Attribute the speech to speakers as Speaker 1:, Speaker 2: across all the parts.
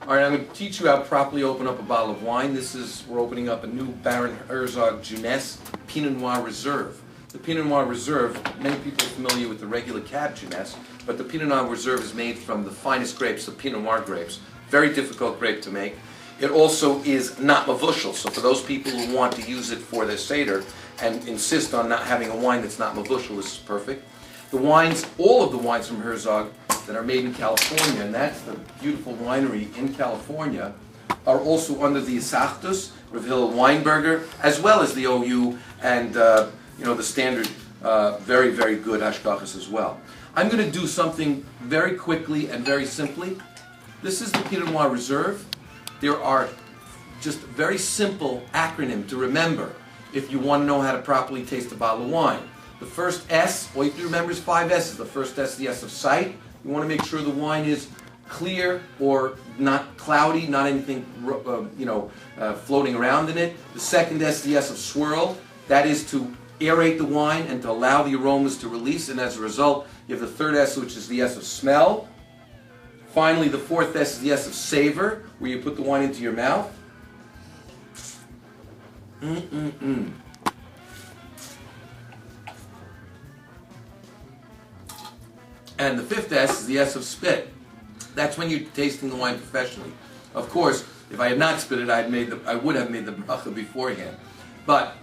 Speaker 1: All right, I'm going to teach you how to properly open up a bottle of wine. We're opening up a new Baron Herzog Jeunesse Pinot Noir Reserve. The Pinot Noir Reserve, many people are familiar with the regular Cab Jeunesse, but the Pinot Noir Reserve is made from the finest grapes, the Pinot Noir grapes. Very difficult grape to make. It also is not mavushal, so for those people who want to use it for their Seder and insist on not having a wine that's not mavushal, this is perfect. The wines, all of the wines from Herzog that are made in California, and that's the beautiful winery in California, are also under the Isachtus, Rav Hillel Weinberger, as well as the OU and the standard, very, very good hashgachas as well. I'm going to do something very quickly and very simply. This is the Pinot Noir Reserve. There are just very simple acronym to remember if you want to know how to properly taste a bottle of wine. The first S, all you have to remember is 5 S's. The first S is the S of sight. You want to make sure the wine is clear or not cloudy, not anything floating around in it. The second S is the S of swirl. That is to aerate the wine and to allow the aromas to release, and as a result, you have the third S, which is the S of smell. Finally, the fourth S is the S of savor, where you put the wine into your mouth. And the fifth S is the S of spit. That's when you're tasting the wine professionally. Of course, if I had not spit it, I would have made the bracha beforehand. But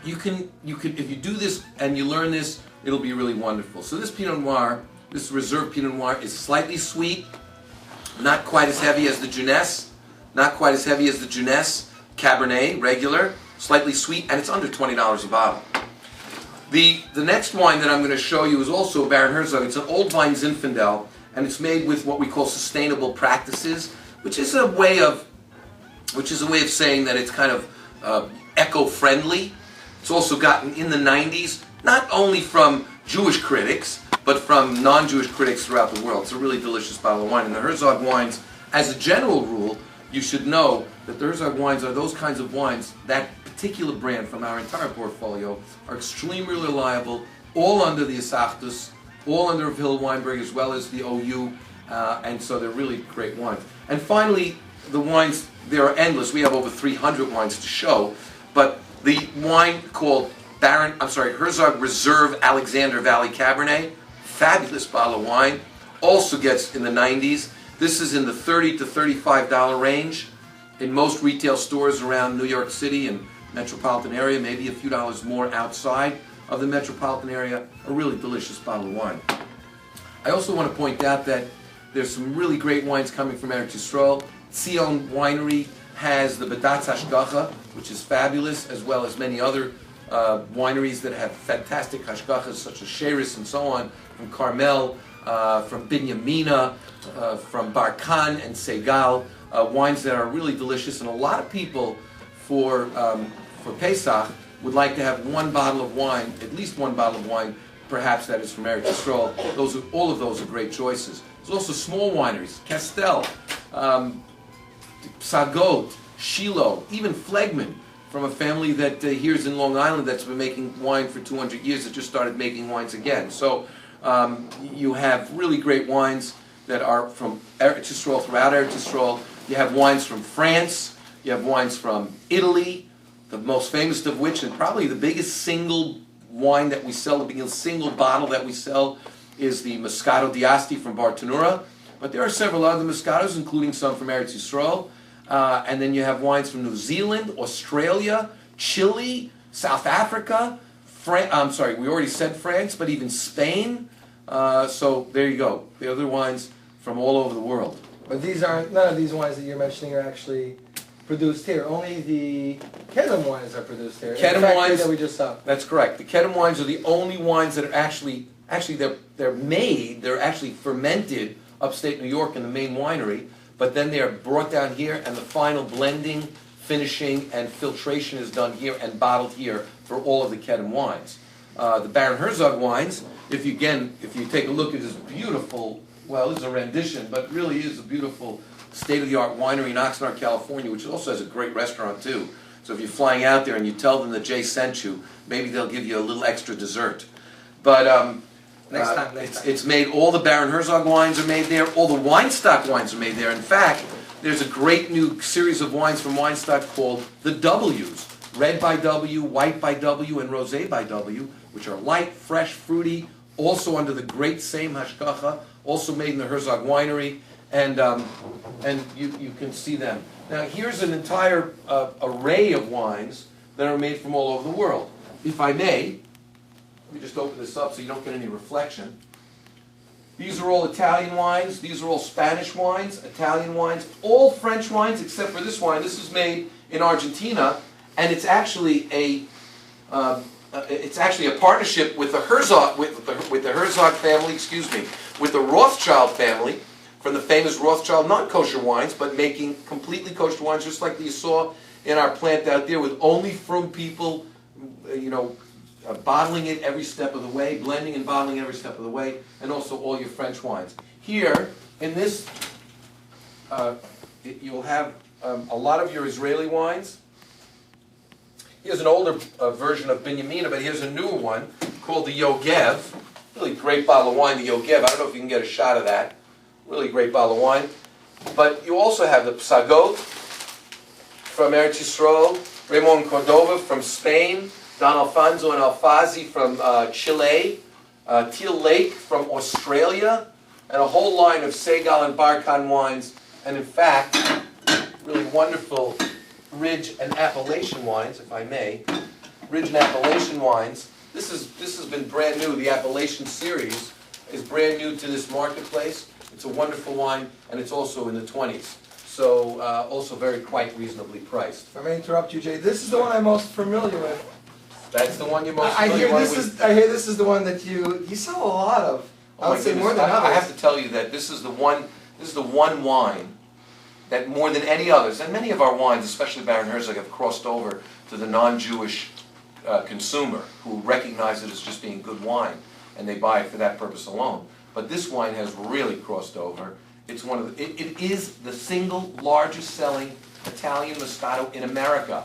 Speaker 1: you can, if you do this and you learn this, it'll be really wonderful. So this Pinot Noir, this Reserve Pinot Noir, is slightly sweet, not quite as heavy as the Jeunesse, Cabernet, regular, slightly sweet, and it's under $20 a bottle. The next wine that I'm going to show you is also a Baron Herzog. It's an old vine Zinfandel, and it's made with what we call sustainable practices, which is a way of saying that it's kind of eco-friendly. It's also gotten in the 90s, not only from Jewish critics, but from non-Jewish critics throughout the world. It's a really delicious bottle of wine. And the Herzog wines, as a general rule, you should know that the Herzog wines are those kinds of wines, that particular brand from our entire portfolio, are extremely reliable, all under the Isachtus, all under Rav Hillel Weinberg, as well as the OU, and so they're really great wines. And finally, the wines, there are endless. We have over 300 wines to show, but the wine called Herzog Reserve Alexander Valley Cabernet, fabulous bottle of wine, also gets in the 90s. This is in the $30 to $35 range in most retail stores around New York City and metropolitan area, maybe a few dollars more outside of the metropolitan area. A really delicious bottle of wine. I also want to point out that there's some really great wines coming from Eretz Yisrael. Zion Winery has the Badatz Hashgacha, which is fabulous, as well as many other wineries that have fantastic hashgachas, such as Sheris and so on, from Carmel, from Binyamina, from Barkan and Segal, wines that are really delicious. And a lot of people for Pesach would like to have one bottle of wine, at least one bottle of wine, perhaps that is from Eretz Yisrael. All of those are great choices. There's also small wineries, Castel, Psagot, Shiloh, even Flegman, from a family that here's in Long Island that's been making wine for 200 years, that just started making wines again. So you have really great wines that are from Eretz Yisrael, throughout Eretz Yisrael. You have wines from France, you have wines from Italy, the most famous of which, and probably the biggest single wine that we sell, the biggest single bottle that we sell, is the Moscato d'Asti from Bartonura. But there are several other Moscatos, including some from Eretz Yisrael. And then you have wines from New Zealand, Australia, Chile, South Africa, we already said France, but even Spain. So there you go. The other wines from all over the world.
Speaker 2: But none of these wines that you're mentioning are actually produced here. Only the Kedem wines are produced here.
Speaker 1: Kedem wines
Speaker 2: that we just saw.
Speaker 1: That's correct. The Kedem wines are the only wines that are actually they're actually fermented upstate New York in the main winery, but then they are brought down here, and the final blending, finishing, and filtration is done here and bottled here for all of the Kedem wines. The Baron Herzog wines, if you take a look at this beautiful, well, this is a rendition, but really is a beautiful state-of-the-art winery in Oxnard, California, which also has a great restaurant too. So if you're flying out there and you tell them that Jay sent you, maybe they'll give you a little extra dessert. But
Speaker 2: Next time.
Speaker 1: It's made, all the Baron Herzog wines are made there, all the Weinstock wines are made there. In fact, there's a great new series of wines from Weinstock called the W's. Red by W, white by W, and rosé by W, which are light, fresh, fruity, also under the great same hashgacha, also made in the Herzog winery, and you can see them. Now here's an entire array of wines that are made from all over the world. If I may, let me just open this up so you don't get any reflection. These are all Italian wines, these are all Spanish wines, Italian wines, all French wines except for this wine. This is made in Argentina, and it's actually a partnership with the Herzog with the Herzog family, with the Rothschild family, from the famous Rothschild non-kosher wines, but making completely kosher wines, just like you saw in our plant out there, with only from people, bottling it every step of the way, blending and bottling every step of the way, and also all your French wines. Here, in this, you'll have a lot of your Israeli wines. Here's an older version of Binyamina, but here's a newer one called the Yogev. Really great bottle of wine, the Yogev. I don't know if you can get a shot of that. Really great bottle of wine. But you also have the Psagot from Eretz Yisrael, Ramon Cordova from Spain, Don Alfonso and Alfazi from Chile, Teal Lake from Australia, and a whole line of Segal and Barkhan wines, and in fact, really wonderful Ridge and Appellation wines, if I may. Ridge and Appellation wines. This has been brand new. The Appellation series is brand new to this marketplace. It's a wonderful wine, and it's also in the 20s. So also quite reasonably priced.
Speaker 2: If I may interrupt you, Jay, this is the one I'm most familiar with.
Speaker 1: That's the one you're most
Speaker 2: I
Speaker 1: familiar
Speaker 2: hear
Speaker 1: with?
Speaker 2: I hear this is the one that you sell a lot of. I would say more than others.
Speaker 1: I have to tell you that this is the one wine that more than any others, and many of our wines, especially Baron Herzog, have crossed over to the non-Jewish consumer who recognize it as just being good wine, and they buy it for that purpose alone. But this wine has really crossed over. It's it is the single largest selling Italian Moscato in America.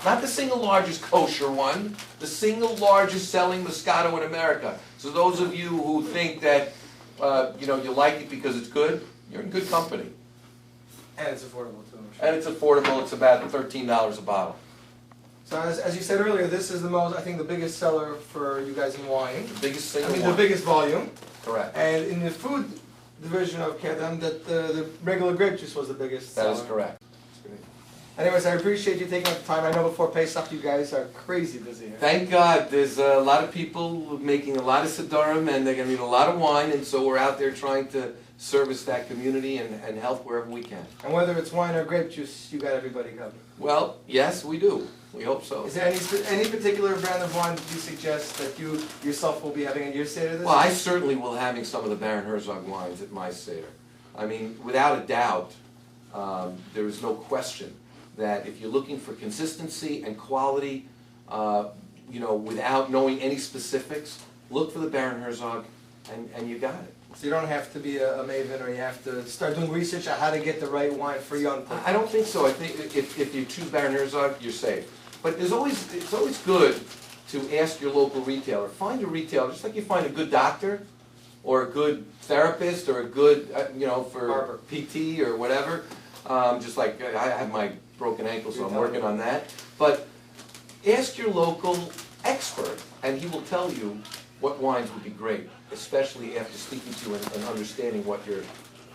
Speaker 1: Not the single largest kosher one, the single largest selling Moscato in America. So those of you who think that you like it because it's good, you're in good company.
Speaker 2: And it's affordable too. I'm sure.
Speaker 1: And it's affordable. It's about $13 a bottle.
Speaker 2: So as you said earlier, this is the biggest seller for you guys in wine.
Speaker 1: The biggest single wine.
Speaker 2: The biggest volume.
Speaker 1: Correct.
Speaker 2: And in the food division of Kedem, that the regular grape juice was the biggest seller.
Speaker 1: That is correct.
Speaker 2: Anyways, I appreciate you taking up the time. I know before Pesach you guys are crazy busy here.
Speaker 1: Thank God. There's a lot of people making a lot of Sedarim, and they're going to need a lot of wine, and so we're out there trying to service that community and help wherever we can.
Speaker 2: And whether it's wine or grape juice, you got everybody covered.
Speaker 1: Well, yes, we do. We hope so.
Speaker 2: Is there any particular brand of wine that you suggest that you yourself will be having at your Seder this
Speaker 1: Well, I
Speaker 2: year?
Speaker 1: certainly will having some of the Baron Herzog wines at my Seder. I mean, without a doubt, there is no question that if you're looking for consistency and quality, without knowing any specifics, look for the Baron Herzog, and you got it.
Speaker 2: So you don't have to be a maven, or you have to start doing research on how to get the right wine for young people.
Speaker 1: I don't think so. I think if you choose Baron Herzog, you're safe. But it's always good to ask your local retailer. Find a retailer, just like you find a good doctor, or a good therapist, or a good, for
Speaker 2: Barber.
Speaker 1: PT or whatever. Just like I have my broken ankle, so I'm working on that. But ask your local expert, and he will tell you what wines would be great, especially after speaking to you and understanding what your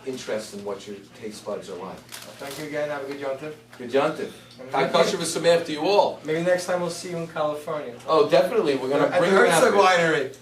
Speaker 1: interests and what your taste buds are like.
Speaker 2: Well, thank you again. Have a good Yom Tov.
Speaker 1: Good Yontif. Kosher v'sameach to you all.
Speaker 2: Maybe next time we'll see you in California.
Speaker 1: Oh, definitely. We're going to
Speaker 2: At
Speaker 1: bring
Speaker 2: the
Speaker 1: you out
Speaker 2: Herzog
Speaker 1: there.
Speaker 2: Winery.